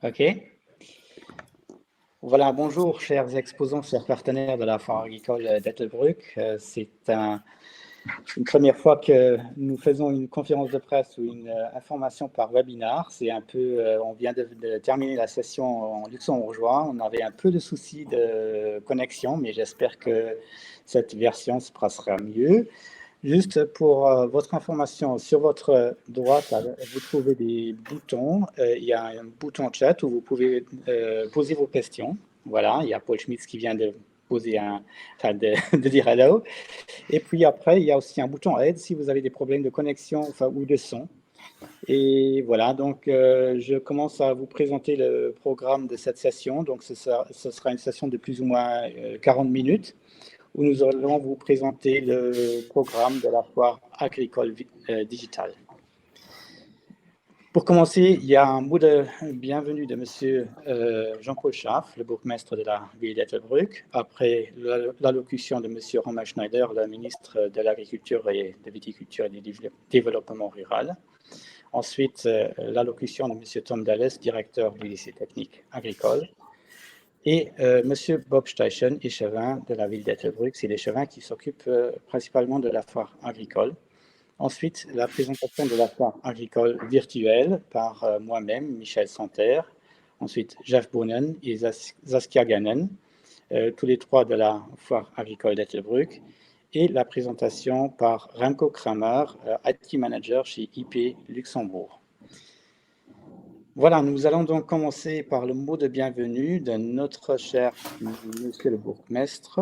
OK. Voilà, bonjour, chers exposants, chers partenaires de la Foire agricole d'Ettelbruck. C'est une première fois que nous faisons une conférence de presse ou une information par webinar. C'est un peu, on vient de terminer la session en luxembourgeois. On avait un peu de soucis de connexion, mais j'espère que cette version se passera mieux. Juste pour votre information, sur votre droite, vous trouvez des boutons. Il y a un bouton chat où vous pouvez poser vos questions. Voilà, il y a Paul Schmitz qui vient de poser de dire hello. Et puis après, il y a aussi un bouton aide si vous avez des problèmes de connexion ou de son. Et voilà, donc je commence à vous présenter le programme de cette session. Donc ce sera une session de plus ou moins 40 minutes où nous allons vous présenter le programme de la foire agricole digitale. Pour commencer, il y a un mot de bienvenue de M. Jean-Paul Schaff, le bourgmestre de la ville d'Ettelbruck. Après l'allocution de M. Romain Schneider, le ministre de l'Agriculture et de Viticulture et du Développement rural. Ensuite, l'allocution de M. Tom Dalles, directeur du lycée technique agricole. Et M. Bob Steichen, échevin de la ville d'Ettelbruck. C'est l'échevin qui s'occupe principalement de la foire agricole. Ensuite, la présentation de la foire agricole virtuelle par moi-même, Michel Santerre. Ensuite, Jeff Bonen et Saskia Gannen, tous les trois de la foire agricole d'Ettelbruck. Et la présentation par Remco Kramer, IT Manager chez IP Luxembourg. Voilà, nous allons donc commencer par le mot de bienvenue de notre cher monsieur le bourgmestre.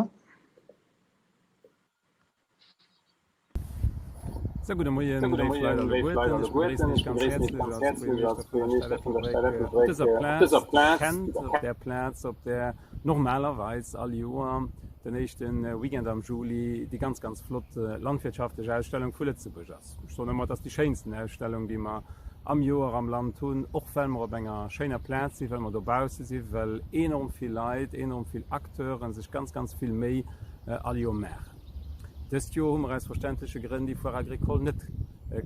Sehr gut, Morgen, Dave Leider Gurten. Ich begrüße dich ganz herzlich als Premierminister von der Stadt Ettelbruck. Auf dieser Platz kennt der Platz, auf der normalerweise alle Jahre den nächsten Weekend am Juli die ganz flotte landwirtschaftliche Ausstellung von Lützeburg ist. Ich sage immer, das ist die schönste Ausstellung, die wir am Jahr am Land tun, auch wenn wir auf einer schönen Platz sind, wenn wir da draußen sind, weil enorm viel Leute, enorm viele Akteure sich ganz viel mehr alle Jahre machen. Das Jahr haben wir aus verständlichen Gründen die Foire agricole nicht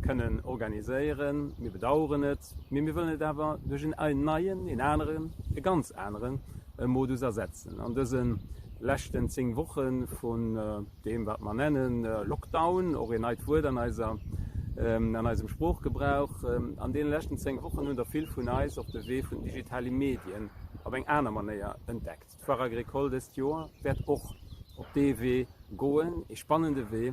können organisieren. Wir bedauern es. Wir wollen es aber durch einen neuen, einen ganz anderen Modus ersetzen. Und das sind letzten 10 Wochen von dem, was wir nennen, Lockdown, orientiert wurde an unserem Spruchgebrauch. An den letzten 10 Wochen haben wir viel von uns auf der Weg von digitalen Medien auf eine andere Manier entdeckt. Die Foire agricole des Jahr wird auch auf die Weg gehen, ein spannender Weg,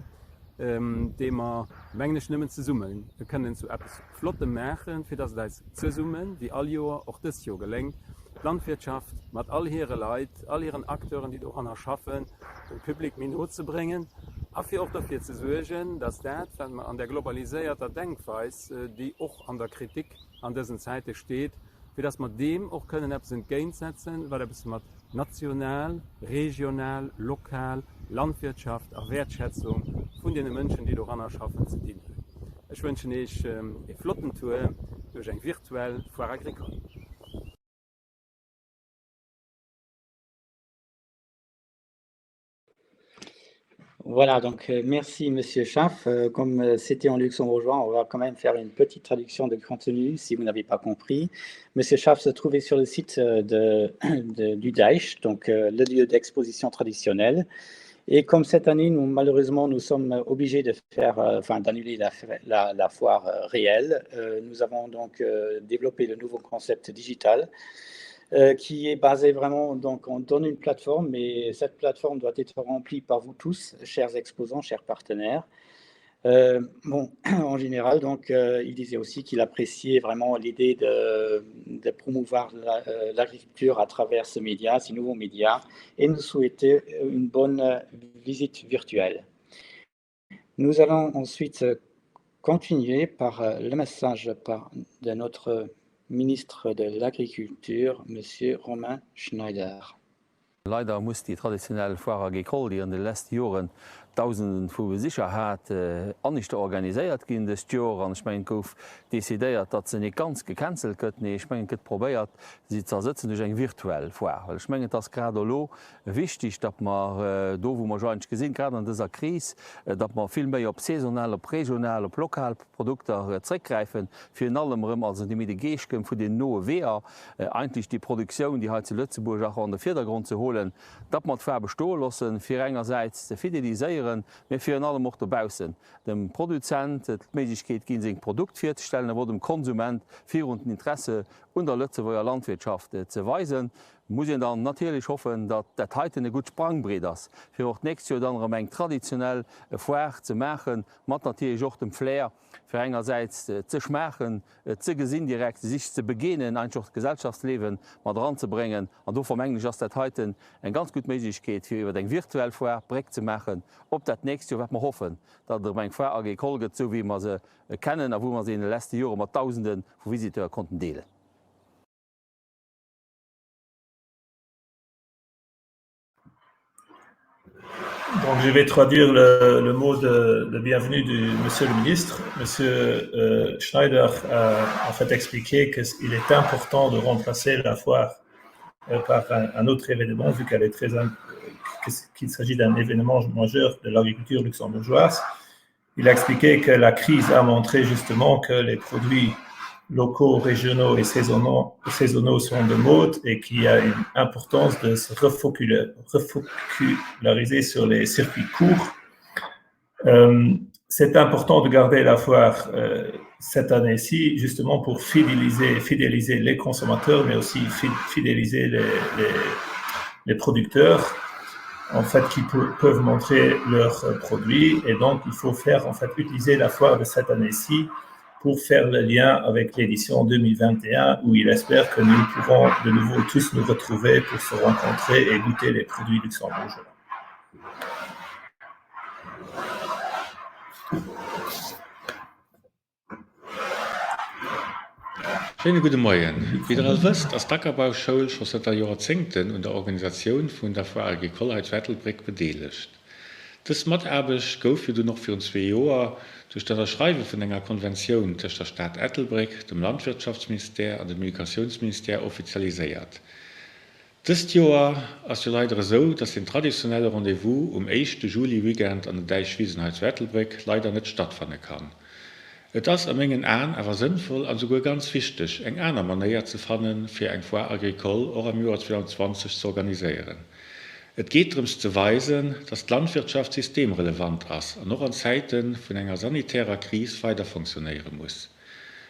den wir manchmal nicht zu summen. Wir können so etwas Flotte machen, für das zu summen, wie all Jahr auch das Jahr gelingt. Die Landwirtschaft mit all ihren Leuten, all ihren Akteuren, die daran schaffen, dem Publikum in zu bringen, aber auch dafür zu sorgen, dass das, wenn man an der globalisierten Denkweise, die auch an der Kritik an dieser Seite steht, für das wir dem auch können etwas entgegensetzen, weil etwas mit national, regional, lokal, Landwirtschaft, auch Wertschätzung von den Menschen, die daran schaffen, zu dienen. Ich wünsche euch eine Flottentour durch ein virtuelles Foire agricole. Voilà, donc merci Monsieur Schaff. Comme c'était en luxembourgeois, on va quand même faire une petite traduction de contenu si vous n'avez pas compris. Monsieur Schaff se trouvait sur le site du Deich, donc le lieu d'exposition traditionnel. Et comme cette année, malheureusement, nous sommes obligés de d'annuler la foire réelle, nous avons donc développé le nouveau concept digital qui est basé vraiment, donc on donne une plateforme, mais cette plateforme doit être remplie par vous tous, chers exposants, chers partenaires. En général, donc, il disait aussi qu'il appréciait vraiment l'idée de promouvoir l'agriculture à travers ce média, ces nouveaux médias, et nous souhaitait une bonne visite virtuelle. Nous allons ensuite continuer par le message de notre ministre de l'Agriculture, M. Romain Schneider. Leider muss die traditionelle Foire agricole, die in den letzten Jahren Tausenden vu Sicherheit nicht organisiert gin des Joer an Schmengen gouf desideiert, dat ze nie ganz gecancelt gëtt nee Schmengen gët probéiert sie zersitzen duch eng virtuell vor. Schmengen das grad lo wichtig, dat man do wo man jo gesinn grad an dieser Krise, dat man viel méi op saisonale, op regionale, op Lokalprodukter zeréifen fir in allem Rëm als die mit de Geechkem vu den noe Weer eigentlich die Produktion, die ze Lützeburg auch an der Vierdergrund zu holen, dat man ver bestohlossen fir engerseits ze fideliseieren mé fir allem mocht erbausen. Dem Produzent et Meigkeet ginn seg Produkt firstellen, wo dem Konsument vir und Interesse und der Lützeburger Landwirtschaft ze weisen, muss dann natürlich hoffen, dat dat heute e gut Sprangbret ass. Fir och nächst Jahr dann eng traditionell Foer ze machen, mat natürlich auch dem Flair fir engerseits ze schmechen, ze gesinn direkt sich ze begenen, einfach Gesellschaftsleben mat dran zu bringen. An do vermenglech ass dat heute eng ganz gut Meigkeet fir iwwer eng virtuell Foer Breck ze machen. Op dat nächst Jahr man hoffen, dat der eng Foer agrikolget so wie man se kennen, a wo man se in den letzte Jore mat Tausenden vu Visiteur konnten deelen. Donc, je vais traduire le mot de bienvenue du Monsieur le Ministre. Monsieur Schneider a en fait expliqué qu'il est important de remplacer la foire par un autre événement, vu qu'elle est qu'il s'agit d'un événement majeur de l'agriculture luxembourgeoise. Il a expliqué que la crise a montré justement que les produits locaux, régionaux et saisonnaux sont de mode et qu'il y a une importance de se refoculariser sur les circuits courts. C'est important de garder la foire cette année-ci, justement pour fidéliser les consommateurs, mais aussi fidéliser les producteurs, en fait, qui peuvent montrer leurs produits. Et donc, il faut faire, en fait, utiliser la foire de cette année-ci pour faire le lien avec l'édition 2021, où il espère que nous pourrons de nouveau tous nous retrouver pour se rencontrer et goûter les produits luxembourgeois. Schönen guten Morgen. Wie ihr alle wisst, als Ackerbauschule schon seit Jahrzehnten und der Organisation von der Foire Agricole als Wettelbrick beteiligt. Das Mitarbeit gouf du noch für uns 2 Jahre durch das Unterschreiben von einer Konvention zwischen der Stadt Ettelbruck, dem Landwirtschaftsministerium und dem Migrationsministerium offizialisiert. Dieses Jahr ist es leider so, dass den traditionellen Rendezvous am 1. Juli-Weekend an der Deichwiesen zu Ettelbruck leider nicht stattfinden kann. Es ist an Mengen an aber sinnvoll und sogar ganz wichtig, eine andere Manier zu finden, für ein Foire Agricole auch im Jahr 2020 zu organisieren. Es geht darum zu weisen, dass die Landwirtschaft systemrelevant ist und noch an Zeiten von einer sanitären Krise weiter funktionieren muss.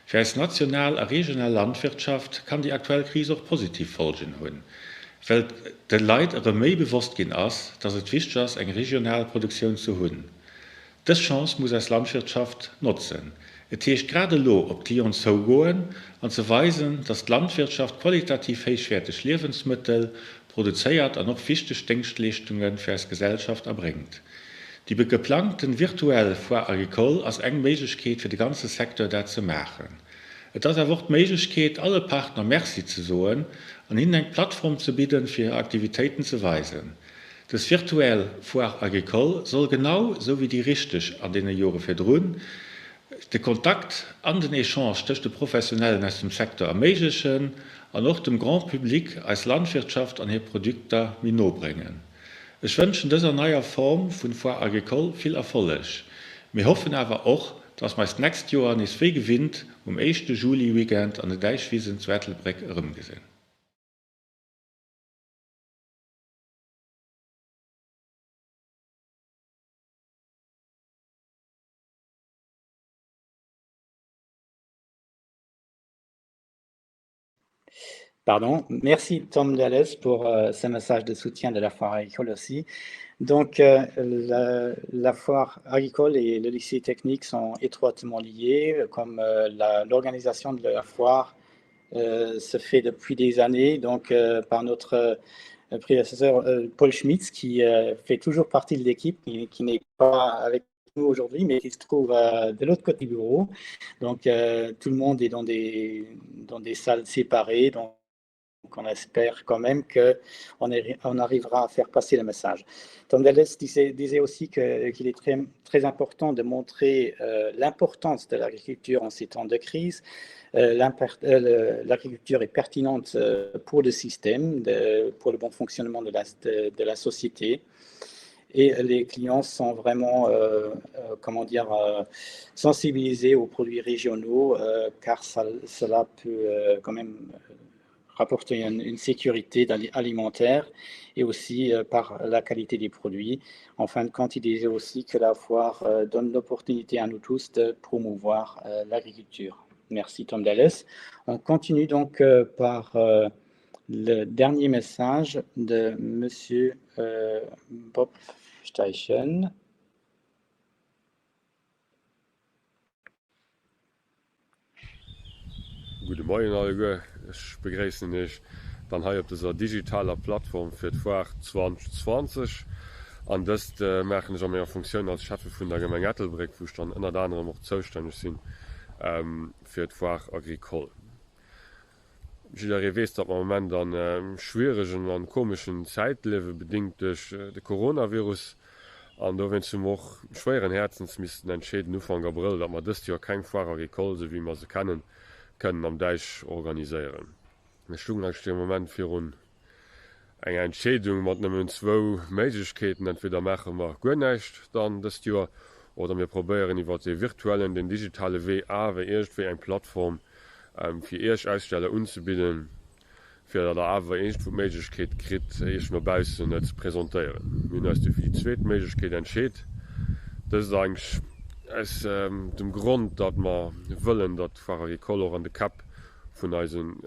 Für als national und regionale Landwirtschaft kann die aktuelle Krise auch positiv Folgen haben, weil den Leuten mehr bewusst gehen ist, dass es wichtig ist, eine regionale Produktion zu haben. Diese Chance muss als Landwirtschaft nutzen. Es heißt gerade auf die uns zugehen und zu weisen, dass die Landwirtschaft qualitativ hochwertige Lebensmittel produziert und noch wichtige Dienstleistungen für die Gesellschaft erbringt. Die geplanten virtuell Foire Agricole als eine Möglichkeit für den ganzen Sektor das zu machen. Es ist auch die Möglichkeit, alle Partner Merci zu sagen und ihnen eine Plattform zu bieten, für ihre Aktivitäten zu weisen. Das virtuelle Foire Agricole soll genau so wie die richtig an den Jahren verdrehen, den Kontakt an den Échange zwischen den Professionellen aus dem Sektor ermöglichen und auch dem Grand Public als Landwirtschaft an ihre Produkte mitbringen. Ich wünsche dieser neuen Form von Foire Agricole viel Erfolg. Wir hoffen aber auch, dass wir das nächste Jahr nicht viel gewinnt, 1. Juli-Weekend an der Deichwiesen zu Ettelbruck herumgesehen. Pardon. Merci Tom Dalès pour ce message de soutien de la foire agricole aussi. Donc, la foire agricole et le lycée technique sont étroitement liés, comme l'organisation de la foire se fait depuis des années, donc par notre prédécesseur Paul Schmitz, qui fait toujours partie de l'équipe, qui n'est pas avec nous aujourd'hui, mais qui se trouve de l'autre côté du bureau. Donc, tout le monde est dans des salles séparées. Donc, on espère quand même qu'on arrivera à faire passer le message. Tom Dallas disait aussi qu'il est très important de montrer l'importance de l'agriculture en ces temps de crise. L'agriculture est pertinente pour le système, pour le bon fonctionnement de la société. Et les clients sont vraiment, sensibilisés aux produits régionaux, car cela peut quand même rapporter une sécurité alimentaire et aussi par la qualité des produits. En fin de compte, il disait aussi que la foire donne l'opportunité à nous tous de promouvoir l'agriculture. Merci Tom Dallas. On continue donc par le dernier message de Monsieur Bob Steichen. Guten Morgen alle, ich begrüße dich dann hier auf dieser digitalen Plattform für die Foire 2020. Und das machen ich auch mehr Funktion als Chef von der Gemeinde Ettelbruck, wo ich dann unter anderem auch zuständig bin für die Foire Agricole. Jeder weiß, dass wir im Moment an schwierigen und komischen Zeit leben, bedingt durch den Coronavirus. Und da wenn sie auch schweren Herzens müssen entscheiden, Anfang April, dass wir das Jahr kein Foire Agricole, so wie wir sie kennen, können am Deich organisieren. Wir stehen im Moment für eine Entscheidung mit 2 Möglichkeiten. Entweder machen wir gar nichts dann das Jahr, oder wir probieren über die virtuellen, den digitalen WA, wie eine Plattform für erste Aussteller anzubieten, für da aber irgendwo die Möglichkeit kriegt, erst mal bei uns zu präsentieren. Wir haben für die zweite Möglichkeit entschieden. Das ist eigentlich aus dem Grund, dass wir wollen, dass Foire Agricole an der Kap von unseren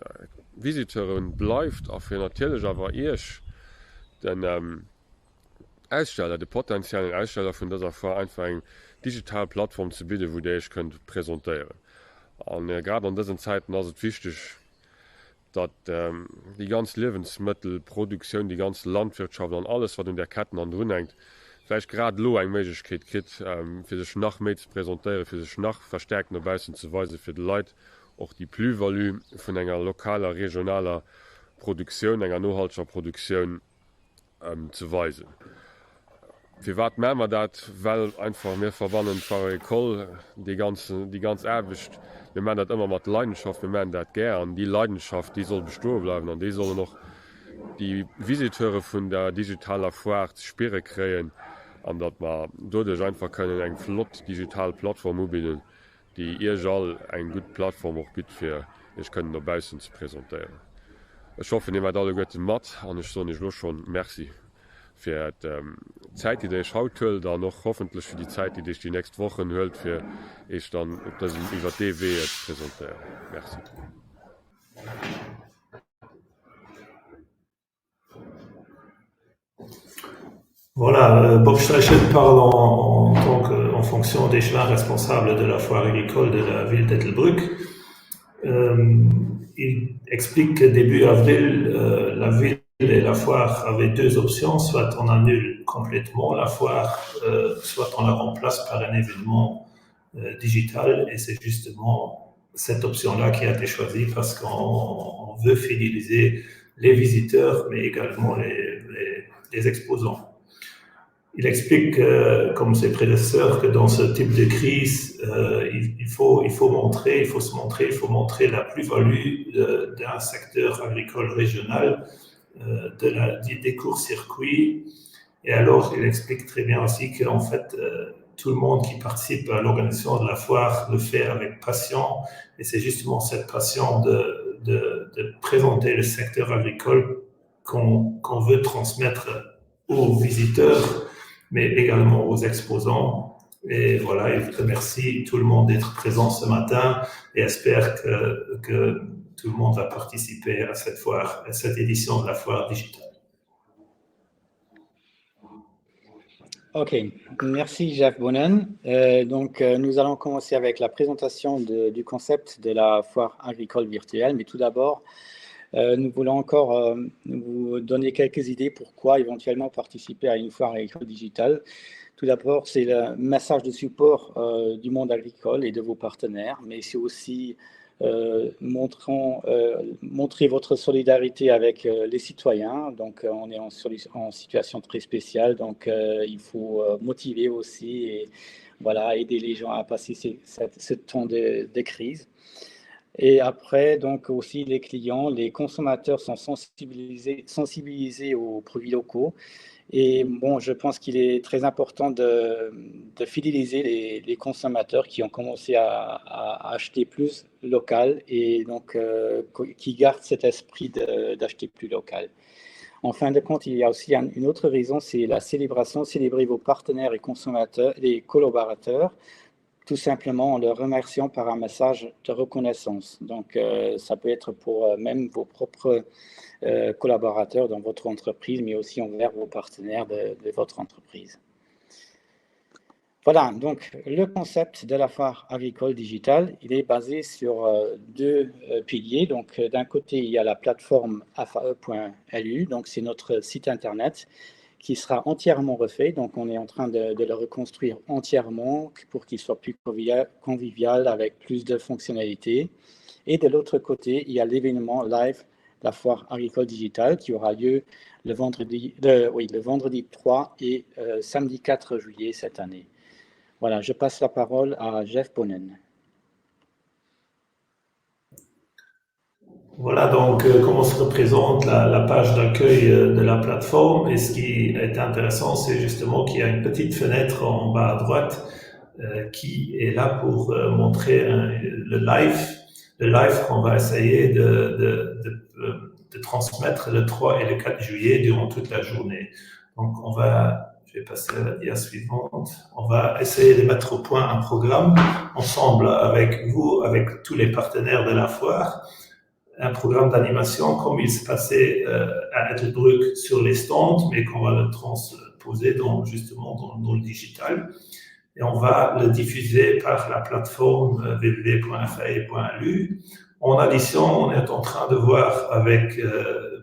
Visiteuren bleibt, auch für natürlich aber erst den Aussteller, den potenziellen Aussteller von dieser Foire einfach eine digitale Plattform zu bieten, wo ich präsentieren kann. Und gerade in diesen Zeiten ist es wichtig, dass die ganze Lebensmittelproduktion, die ganze Landwirtschaft und alles, was in der Kette drin hängt, vielleicht gerade eine Möglichkeit kriegt, für sich noch mehr zu präsentieren, für sich noch verstärkt nach außen zu weisen, für die Leute auch die Plus-Value von einer lokaler, regionaler Produktion, einer nachhaltigen Produktion zu weisen. Für was machen wir das? Weil einfach wir verwandeln Foire Agricole die ganze Arbeit. Wir machen das immer mit Leidenschaft, wir machen das gern. Die Leidenschaft, die soll bestehen bleiben und die sollen noch die Visiteure von der digitalen Foire zu spüren kriegen. Und dass wir dadurch einfach eine flott digitale Plattform anbieten, die ihr soll eine gute Plattform auch bietet, für ich kann noch bei uns präsentieren. Ich hoffe, ihr werdet alle gut mit und ich sage nicht nur schon merci für die Zeit, die ich heute höre, dann noch hoffentlich für die Zeit, die ich die nächsten Wochen höre, für ich dann das über TV jetzt präsentieren. Merci. Voilà, Bob Steichen parle en fonction d'échevin responsable de la foire agricole de la ville d'Ettelbruck. Il explique que début avril, la ville et la foire avaient 2 options, soit on annule complètement la foire, soit on la remplace par un événement digital, et c'est justement cette option-là qui a été choisie parce qu'on veut fidéliser les visiteurs, mais également les exposants. Il explique, comme ses prédécesseurs, que dans ce type de crise, il faut se montrer la plus-value d'un secteur agricole régional, des courts-circuits. Et alors, il explique très bien aussi qu'en fait, tout le monde qui participe à l'organisation de la foire le fait avec passion. Et c'est justement cette passion de présenter le secteur agricole qu'on veut transmettre aux visiteurs, mais également aux exposants. Et voilà, il remercie tout le monde d'être présent ce matin et espère que tout le monde va participer à cette foire, à cette édition de la foire digitale. Ok, merci Jeff Bonnen. Nous allons commencer avec la présentation du concept de la foire agricole virtuelle, mais tout d'abord, nous voulons encore vous donner quelques idées pourquoi éventuellement participer à une foire agricole digitale. Tout d'abord, c'est le message de support du monde agricole et de vos partenaires, mais c'est aussi montrer votre solidarité avec les citoyens. Donc, on est en situation très spéciale, donc il faut motiver aussi et voilà, aider les gens à passer ce temps de crise. Et après, donc aussi les clients, les consommateurs sont sensibilisés aux produits locaux. Et bon, je pense qu'il est très important de fidéliser les consommateurs qui ont commencé à acheter plus local et donc qui gardent cet esprit d'acheter plus local. En fin de compte, il y a aussi une autre raison, c'est la célébration, célébrer vos partenaires et consommateurs, les collaborateurs, tout simplement en leur remerciant par un message de reconnaissance. Donc, ça peut être pour même vos propres collaborateurs dans votre entreprise, mais aussi envers vos partenaires de votre entreprise. Voilà, donc le concept de la foire agricole digitale, il est basé sur deux piliers. Donc, d'un côté, il y a la plateforme fae.lu, donc c'est notre site internet qui sera entièrement refait. Donc, on est en train de le reconstruire entièrement pour qu'il soit plus convivial avec plus de fonctionnalités. Et de l'autre côté, il y a l'événement live, la foire agricole digitale, qui aura lieu le vendredi 3 et samedi 4 juillet cette année. Voilà, je passe la parole à Jeff Bonnen. Voilà donc comment se représente la page d'accueil de la plateforme. Et ce qui est intéressant, c'est justement qu'il y a une petite fenêtre en bas à droite qui est là pour montrer le live qu'on va essayer de transmettre le 3 et le 4 juillet durant toute la journée. Donc je vais passer à la dia suivante. On va essayer de mettre au point un programme ensemble avec vous, avec tous les partenaires de la foire. Un programme d'animation comme il se passait à Ettelbruck sur les stands, mais qu'on va le transposer justement dans le digital. Et on va le diffuser par la plateforme www.fae.lu. En addition, on est en train de voir avec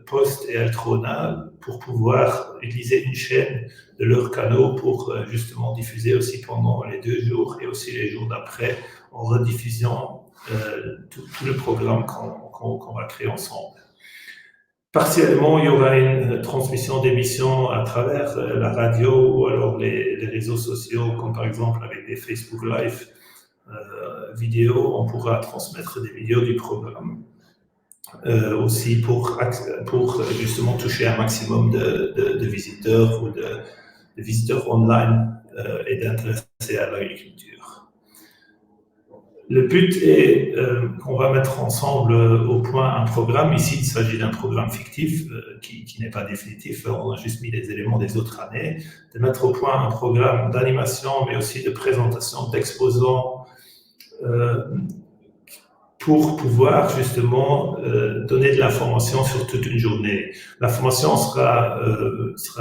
Post et Eltrona pour pouvoir utiliser une chaîne de leurs canaux pour justement diffuser aussi pendant les 2 jours et aussi les jours d'après en rediffusion tout le programme qu'on va créer ensemble. Partiellement, il y aura une transmission d'émissions à travers la radio ou alors les réseaux sociaux, comme par exemple avec des Facebook Live vidéos, on pourra transmettre des vidéos du programme. Aussi pour justement toucher un maximum de visiteurs ou de visiteurs online et d'intéresser à l'agriculture. Le but est qu'on va mettre ensemble au point un programme. Ici, il s'agit d'un programme fictif qui n'est pas définitif. On a juste mis les éléments des autres années. De mettre au point un programme d'animation, mais aussi de présentation d'exposants pour pouvoir justement donner de l'information sur toute une journée. L'information sera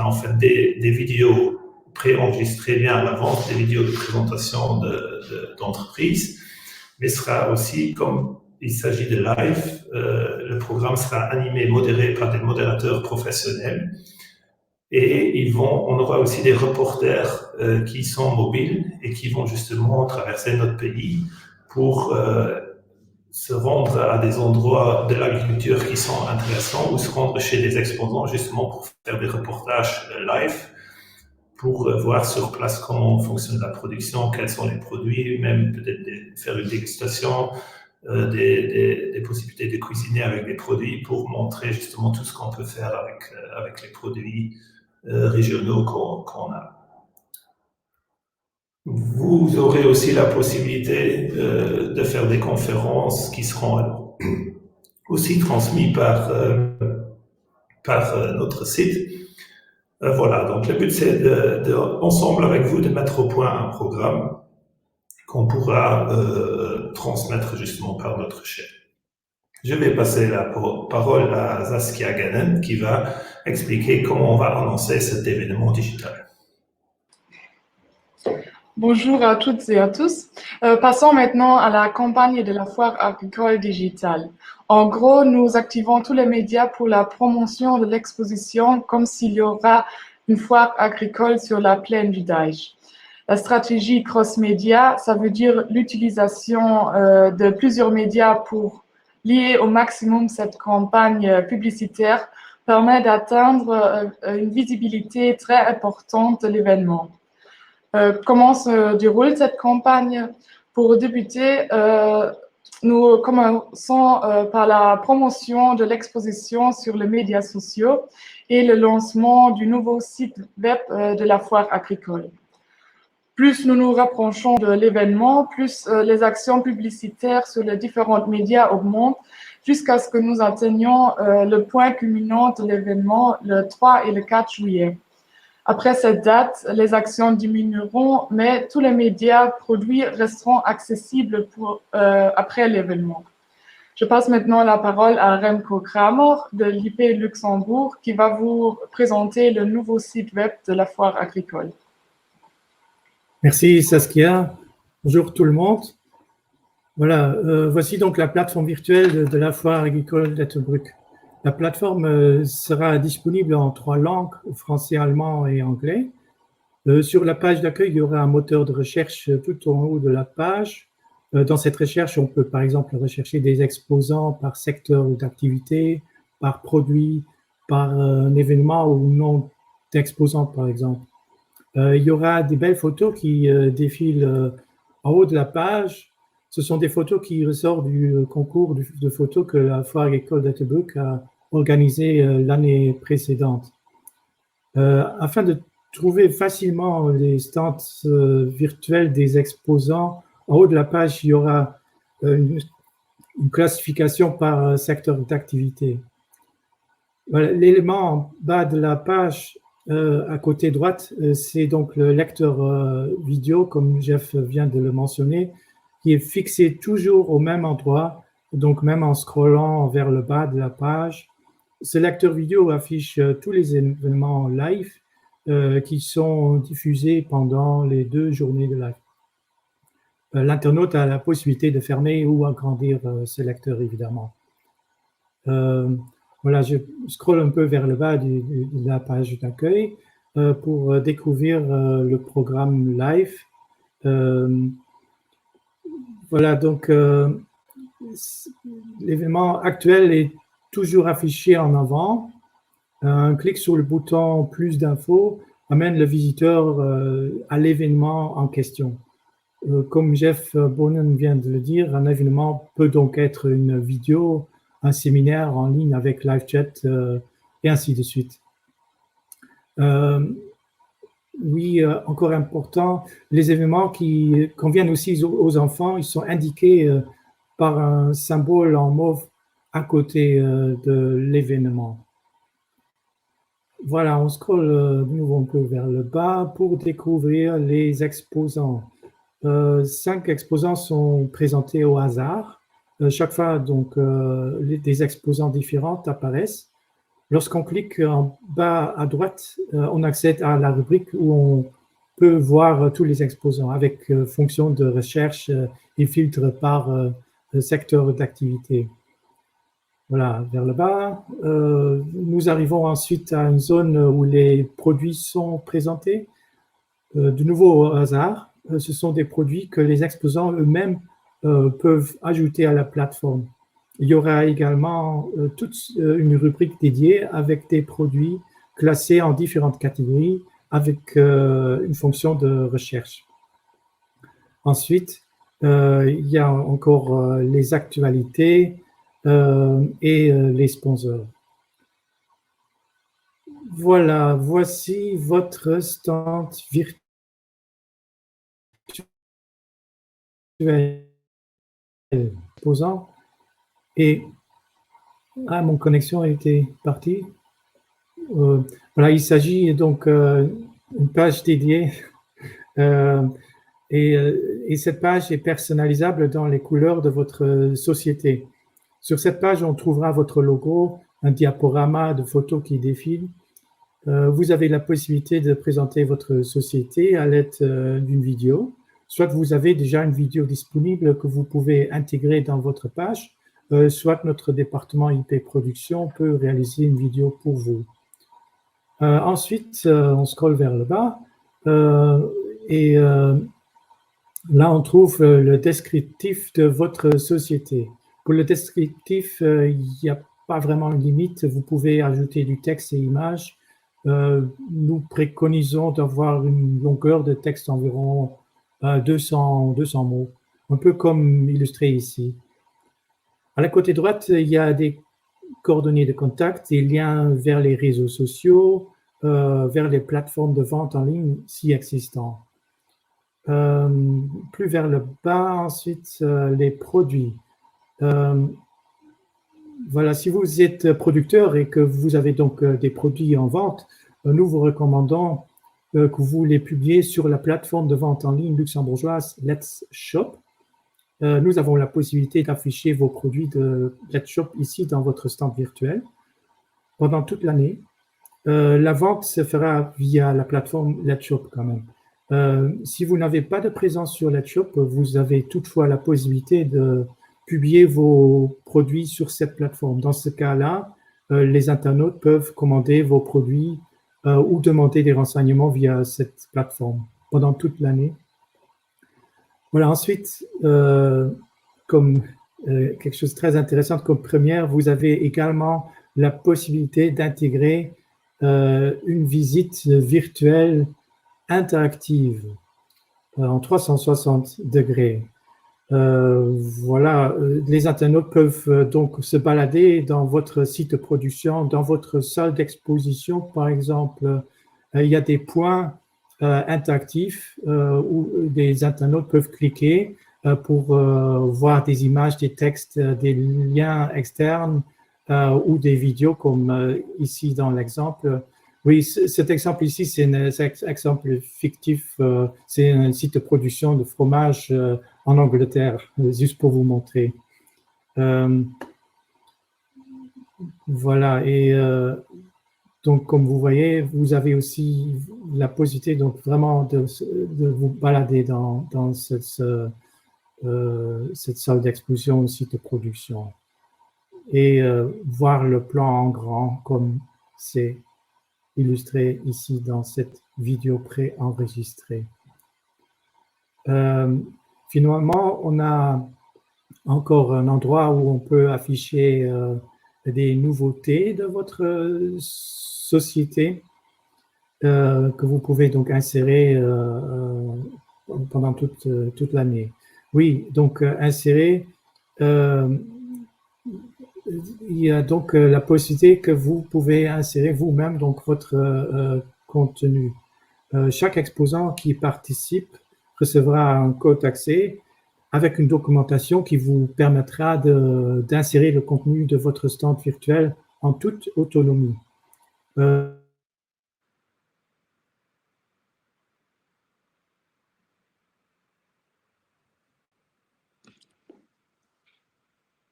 en fait des vidéos préenregistrées bien à l'avance, des vidéos de présentation d'entreprise, mais sera aussi, comme il s'agit de live, le programme sera animé, modéré par des modérateurs professionnels. Et on aura aussi des reporters qui sont mobiles et qui vont justement traverser notre pays pour se rendre à des endroits de l'agriculture qui sont intéressants ou se rendre chez des exposants justement pour faire des reportages live, pour voir sur place comment fonctionne la production, quels sont les produits, même peut-être faire une dégustation, des possibilités de cuisiner avec des produits pour montrer justement tout ce qu'on peut faire avec les produits régionaux qu'on a. Vous aurez aussi la possibilité de faire des conférences qui seront aussi transmises par notre site. Voilà, donc le but c'est ensemble avec vous de mettre au point un programme qu'on pourra transmettre justement par notre chaîne. Je vais passer la parole à Saskia Gannen qui va expliquer comment on va annoncer cet événement digital. Bonjour à toutes et à tous. Passons maintenant à la campagne de la foire agricole digitale. En gros, nous activons tous les médias pour la promotion de l'exposition comme s'il y aura une foire agricole sur la plaine du Deich. La stratégie cross-média, ça veut dire l'utilisation de plusieurs médias pour lier au maximum cette campagne publicitaire permet d'atteindre une visibilité très importante de l'événement. Comment se déroule cette campagne? Pour débuter, nous commençons par la promotion de l'exposition sur les médias sociaux et le lancement du nouveau site web de la foire agricole. Plus nous nous rapprochons de l'événement, plus les actions publicitaires sur les différents médias augmentent jusqu'à ce que nous atteignions le point culminant de l'événement le 3 et le 4 juillet. Après cette date, les actions diminueront, mais tous les médias produits resteront accessibles après l'événement. Je passe maintenant la parole à Remco Kramer de l'IP Luxembourg qui va vous présenter le nouveau site web de la foire agricole. Merci Saskia. Bonjour tout le monde. Voilà, voici donc la plateforme virtuelle de la foire agricole d'Ettelbruck. La plateforme sera disponible en 3 langues, français, allemand et anglais. Sur la page d'accueil, il y aura un moteur de recherche tout en haut de la page. Dans cette recherche, on peut par exemple rechercher des exposants par secteur d'activité, par produit, par un événement ou nom d'exposant par exemple. Il y aura des belles photos qui défilent en haut de la page. Ce sont des photos qui ressortent du concours de photos que la foire agricole d'Ettelbruck a organisé l'année précédente. Afin de trouver facilement les stands virtuels des exposants, en haut de la page, il y aura une classification par secteur d'activité. Voilà, l'élément en bas de la page, à côté droite, c'est donc le lecteur vidéo, comme Jeff vient de le mentionner, qui est fixé toujours au même endroit, donc même en scrollant vers le bas de la page. Ce lecteur vidéo affiche tous les événements live qui sont diffusés pendant les 2 journées de live. L'internaute a la possibilité de fermer ou agrandir ce lecteur, évidemment. Voilà, je scrolle un peu vers le bas de la page d'accueil pour découvrir le programme live. Voilà, donc l'événement actuel est toujours affiché en avant. Un clic sur le bouton « Plus d'infos » amène le visiteur à l'événement en question. Comme Jeff Bonnen vient de le dire, un événement peut donc être une vidéo, un séminaire en ligne avec live chat et ainsi de suite. Oui, encore important, les événements qui conviennent aussi aux enfants, ils sont indiqués par un symbole en mauve à côté de l'événement. Voilà, on scrolle de nouveau un peu vers le bas pour découvrir les exposants. 5 exposants sont présentés au hasard. Chaque fois, donc, des exposants différents apparaissent. Lorsqu'on clique en bas à droite, on accède à la rubrique où on peut voir tous les exposants avec fonction de recherche et filtre par secteur d'activité. Voilà, vers le bas. Nous arrivons ensuite à une zone où les produits sont présentés. De nouveau au hasard, ce sont des produits que les exposants eux-mêmes peuvent ajouter à la plateforme. Il y aura également toute une rubrique dédiée avec des produits classés en différentes catégories avec une fonction de recherche. Ensuite, il y a encore les actualités et les sponsors. Voilà, voici votre stand virtuel. Posant. Et mon connexion a été partie. Voilà, il s'agit donc d'une page dédiée et cette page est personnalisable dans les couleurs de votre société. Sur cette page, on trouvera votre logo, un diaporama de photos qui défilent. Vous avez la possibilité de présenter votre société à l'aide d'une vidéo. Soit vous avez déjà une vidéo disponible que vous pouvez intégrer dans votre page, soit notre département IP Production peut réaliser une vidéo pour vous. Ensuite, on scrolle vers le bas. Et là, on trouve le descriptif de votre société. Pour le descriptif, il n'y a pas vraiment une limite. Vous pouvez ajouter du texte et images. Nous préconisons d'avoir une longueur de texte environ 200 mots, un peu comme illustré ici. À la côté droite, il y a des coordonnées de contact, des liens vers les réseaux sociaux, vers les plateformes de vente en ligne si existants. Plus vers le bas, ensuite, les produits. Voilà, si vous êtes producteur et que vous avez donc des produits en vente, nous vous recommandons que vous les publiez sur la plateforme de vente en ligne luxembourgeoise Let's Shop. Nous avons la possibilité d'afficher vos produits de Let's Shop ici dans votre stand virtuel pendant toute l'année. La vente se fera via la plateforme Let's Shop quand même. Si vous n'avez pas de présence sur Let's Shop, vous avez toutefois la possibilité de publier vos produits sur cette plateforme. Dans ce cas-là, les internautes peuvent commander vos produits ou demander des renseignements via cette plateforme pendant toute l'année. Voilà, ensuite, comme quelque chose de très intéressant comme première, vous avez également la possibilité d'intégrer une visite virtuelle interactive en 360 degrés. Voilà, les internautes peuvent donc se balader dans votre site de production, dans votre salle d'exposition, par exemple. Il y a des points interactifs où les internautes peuvent cliquer pour voir des images, des textes, des liens externes ou des vidéos comme ici dans l'exemple. Oui, cet exemple ici, c'est un exemple fictif. C'est un site de production de fromage en Angleterre, juste pour vous montrer. Voilà, et donc, comme vous voyez, vous avez aussi la possibilité donc, vraiment de vous balader dans cette salle d'exposition, le site de production, et voir le plan en grand comme c'est illustré ici dans cette vidéo préenregistrée. Finalement, on a encore un endroit où on peut afficher des nouveautés de votre société que vous pouvez donc insérer pendant toute l'année. Oui, donc insérer, il y a donc la possibilité que vous pouvez insérer vous-même donc votre contenu. Chaque exposant qui participe recevra un code d'accès avec une documentation qui vous permettra d'insérer le contenu de votre stand virtuel en toute autonomie.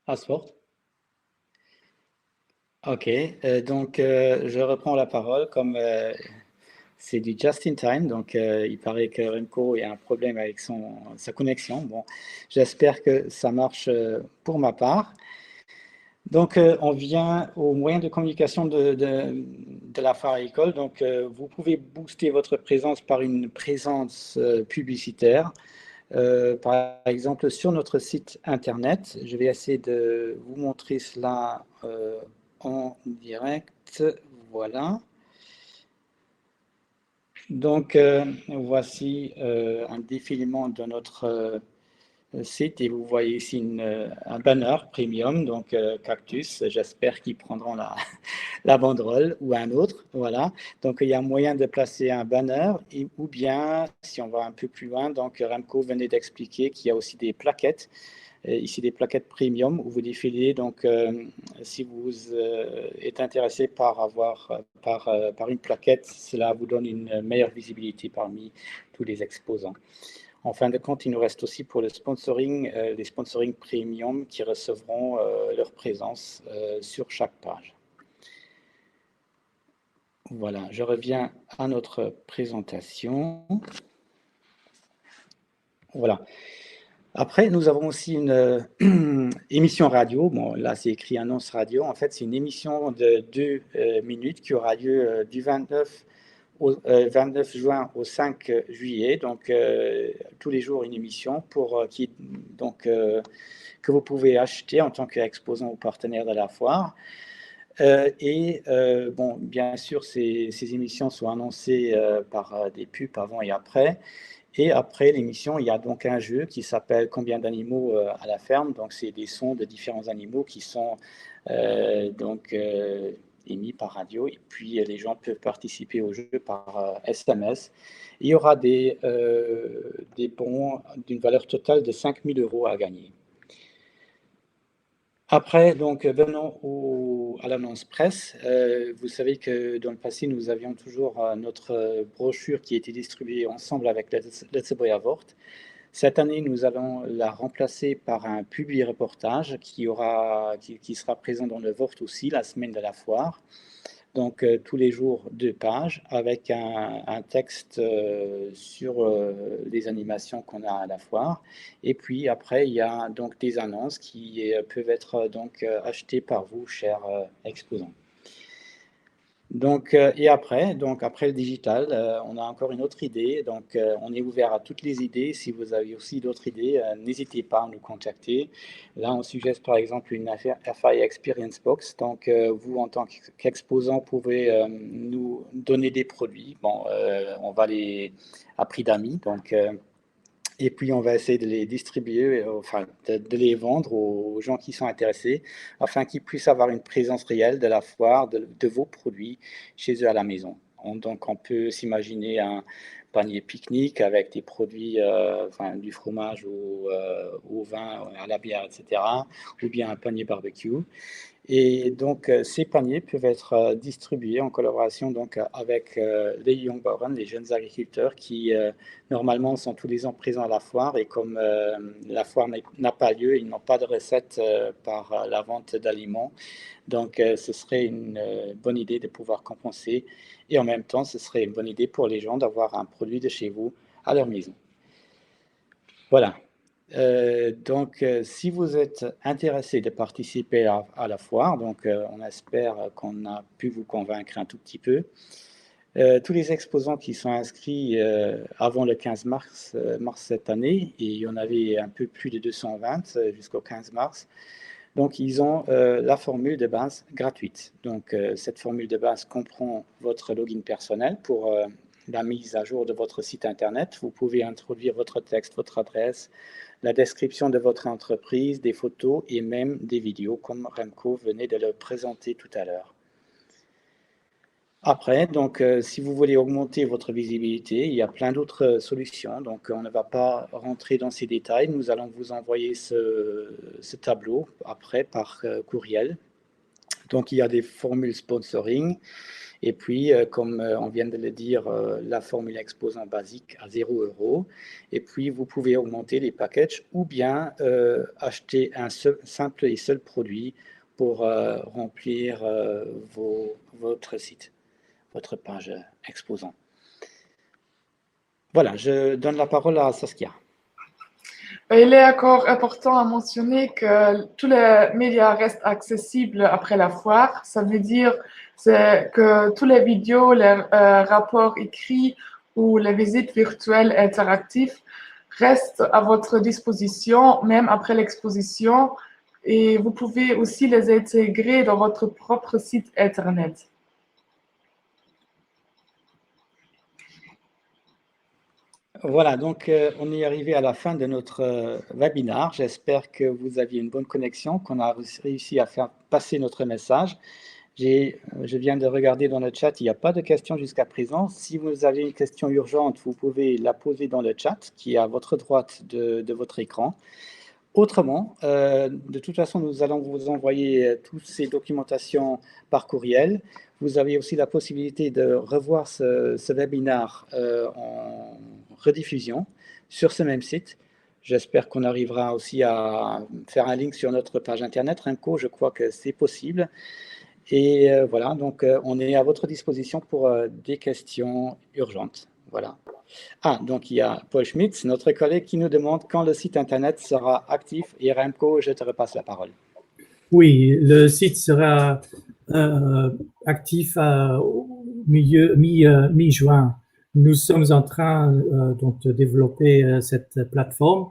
Asfort. Ok, donc je reprends la parole comme c'est du just in time, donc il paraît que Remco a un problème avec sa connexion. Bon, j'espère que ça marche pour ma part. Donc, on vient aux moyens de communication de la foire agricole. Donc, vous pouvez booster votre présence par une présence publicitaire. Par exemple, sur notre site internet, je vais essayer de vous montrer cela en direct. Voilà. Donc, voici un défilement de notre site et vous voyez ici un banner premium, donc Cactus. J'espère qu'ils prendront la banderole ou un autre. Voilà. Donc, il y a moyen de placer un banner ou bien, si on va un peu plus loin, donc Remco venait d'expliquer qu'il y a aussi des plaquettes. Ici, des plaquettes premium où vous défilez. Donc, si vous êtes intéressé par une plaquette, cela vous donne une meilleure visibilité parmi tous les exposants. En fin de compte, il nous reste aussi pour le sponsoring, les sponsoring premium qui recevront leur présence sur chaque page. Voilà, je reviens à notre présentation. Voilà. Après, nous avons aussi une émission radio. Bon, là, c'est écrit annonce radio. En fait, c'est une émission de 2 minutes qui aura lieu du 29 29 juin au 5 juillet, donc tous les jours une émission que vous pouvez acheter en tant qu'exposant ou partenaire de la foire. Bon, bien sûr, ces émissions sont annoncées par des pubs avant et après. Et après l'émission, il y a donc un jeu qui s'appelle Combien d'animaux à la ferme. Donc, c'est des sons de différents animaux qui sont émis par radio. Et puis, les gens peuvent participer au jeu par SMS. Il y aura des bons d'une valeur totale de 5 000 € à gagner. Après, donc, venons à l'annonce presse. Vous savez que dans le passé, nous avions toujours notre brochure qui était distribuée ensemble avec Let's Boy Avort. Cette année, nous allons la remplacer par un publi-reportage qui sera présent dans le Vort aussi la semaine de la foire. Donc, tous les jours, 2 pages avec un texte sur les animations qu'on a à la foire. Et puis, après, il y a donc des annonces qui peuvent être donc achetées par vous, chers exposants. Donc, et après le digital, on a encore une autre idée. Donc, on est ouvert à toutes les idées. Si vous avez aussi d'autres idées, n'hésitez pas à nous contacter. Là, on suggère par exemple une FI Experience Box. Donc, vous, en tant qu'exposant, pouvez nous donner des produits. Bon, on va à prix d'amis. Donc, et puis, on va essayer de les distribuer, enfin, de les vendre aux gens qui sont intéressés, afin qu'ils puissent avoir une présence réelle de la foire, de vos produits chez eux à la maison. Donc, on peut s'imaginer un panier pique-nique avec des produits, du fromage au vin, à la bière, etc., ou bien un panier barbecue. Et donc, ces paniers peuvent être distribués en collaboration donc, avec les Young Bauern, les jeunes agriculteurs qui, normalement, sont tous les ans présents à la foire. Et comme la foire n'a pas lieu, ils n'ont pas de recette par la vente d'aliments. Donc, ce serait une bonne idée de pouvoir compenser. Et en même temps, ce serait une bonne idée pour les gens d'avoir un produit de chez vous à leur maison. Voilà. Donc, si vous êtes intéressé de participer à la foire, donc on espère qu'on a pu vous convaincre un tout petit peu. Tous les exposants qui sont inscrits avant le 15 mars cette année, et il y en avait un peu plus de 220 jusqu'au 15 mars, donc ils ont la formule de base gratuite. Donc, cette formule de base comprend votre login personnel pour la mise à jour de votre site internet. Vous pouvez introduire votre texte, votre adresse, la description de votre entreprise, des photos et même des vidéos, comme Remco venait de le présenter tout à l'heure. Après, donc, si vous voulez augmenter votre visibilité, il y a plein d'autres solutions. Donc, on ne va pas rentrer dans ces détails. Nous allons vous envoyer ce tableau après par courriel. Donc, il y a des formules sponsoring. Et puis, comme on vient de le dire, la formule exposant basique à 0 €. Et puis, vous pouvez augmenter les packages ou bien acheter un simple et seul produit pour remplir votre site, votre page exposant. Voilà, je donne la parole à Saskia. Il est encore important à mentionner que tous les médias restent accessibles après la foire. Ça veut dire que tous les vidéos, les rapports écrits ou les visites virtuelles interactives restent à votre disposition, même après l'exposition. Et vous pouvez aussi les intégrer dans votre propre site Internet. Voilà, donc on est arrivé à la fin de notre webinaire. J'espère que vous aviez une bonne connexion, qu'on a réussi à faire passer notre message. Je viens de regarder dans le chat, il n'y a pas de questions jusqu'à présent. Si vous avez une question urgente, vous pouvez la poser dans le chat qui est à votre droite de votre écran. Autrement, de toute façon, nous allons vous envoyer toutes ces documentations par courriel. Vous avez aussi la possibilité de revoir ce webinaire en rediffusion sur ce même site. J'espère qu'on arrivera aussi à faire un link sur notre page internet. Remco, je crois que c'est possible. Et voilà, donc on est à votre disposition pour des questions urgentes. Voilà. Ah, donc il y a Paul Schmitz, notre collègue, qui nous demande quand le site internet sera actif. Et Remco, je te repasse la parole. Oui, le site sera actif mi-juin. Nous sommes en train donc de développer cette plateforme.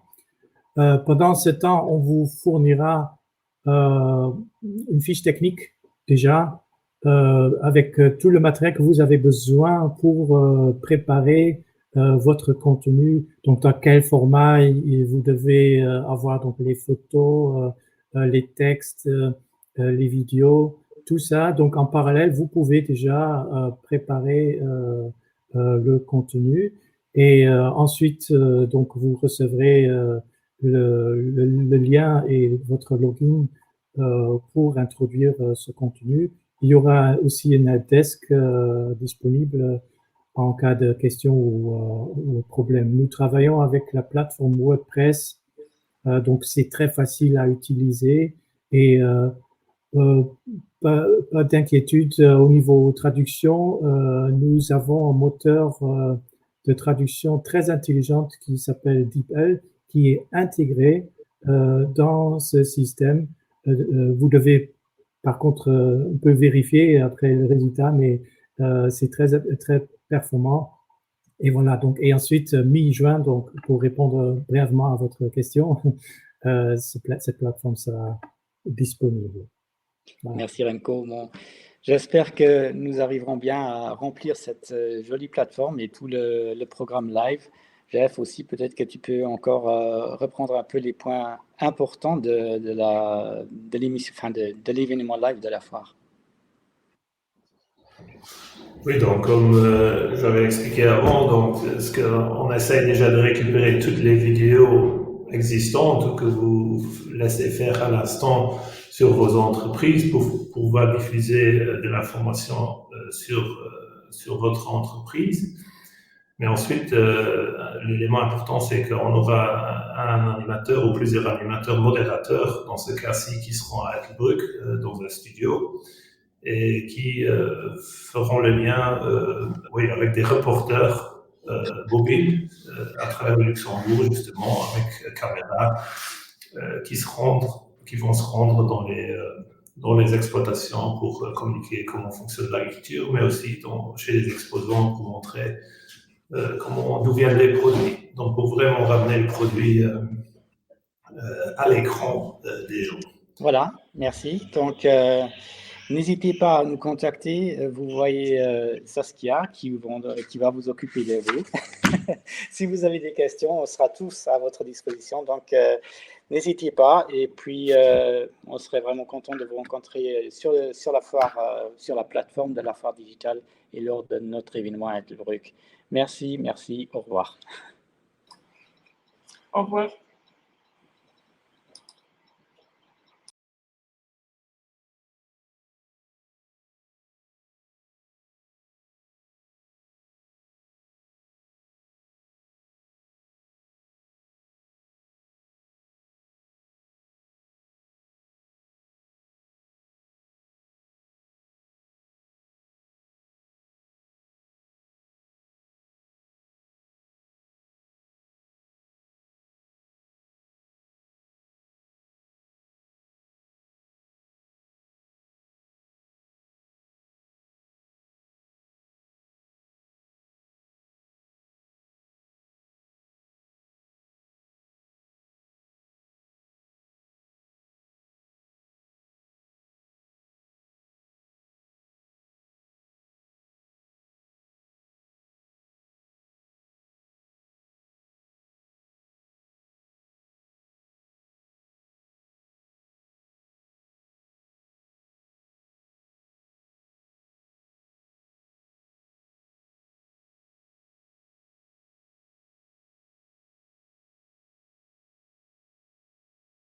Pendant ce temps, on vous fournira une fiche technique déjà avec tout le matériel que vous avez besoin pour préparer votre contenu. Donc, dans quel format vous devez avoir donc les photos, les textes, les vidéos, tout ça. Donc, en parallèle, vous pouvez déjà préparer le contenu et ensuite, donc, vous recevrez le lien et votre login pour introduire ce contenu. Il y aura aussi une desk disponible en cas de questions ou problèmes. Nous travaillons avec la plateforme WordPress, donc c'est très facile à utiliser et pas d'inquiétude au niveau traduction. Nous avons un moteur de traduction très intelligente qui s'appelle DeepL, qui est intégré dans ce système. Vous devez, par contre, on peut vérifier après le résultat, mais c'est très performant. Et voilà, donc, et ensuite, mi-juin, donc, pour répondre brièvement à votre question, cette plateforme sera disponible. Voilà. Merci Remco. Bon, j'espère que nous arriverons bien à remplir cette jolie plateforme et tout le programme live. Jeff, aussi, peut-être que tu peux encore reprendre un peu les points importants de l'émission, enfin de l'événement live de la foire. Oui, donc comme j'avais expliqué avant, donc ce qu'on essaye déjà de récupérer toutes les vidéos existantes ou que vous laissez faire à l'instant sur vos entreprises pour pouvoir diffuser de l'information sur votre entreprise. Mais ensuite, l'élément important, c'est qu'on aura un animateur ou plusieurs animateurs modérateurs, dans ce cas-ci, qui seront à Ettelbruck, dans un studio, et qui feront le lien avec des reporters mobiles à travers le Luxembourg, justement, avec caméra, qui vont se rendre dans les exploitations pour communiquer comment fonctionne l'agriculture, mais aussi chez les exposants pour montrer d'où viennent les produits. Donc, pour vraiment ramener le produit à l'écran des gens. Voilà, merci. Donc, n'hésitez pas à nous contacter. Vous voyez Saskia qui va vous occuper de vous. Si vous avez des questions, on sera tous à votre disposition. Donc, n'hésitez pas. Et puis, on serait vraiment content de vous rencontrer sur la foire, sur la plateforme de la foire digitale et lors de notre événement à Ettelbruck. Merci, au revoir. Au revoir.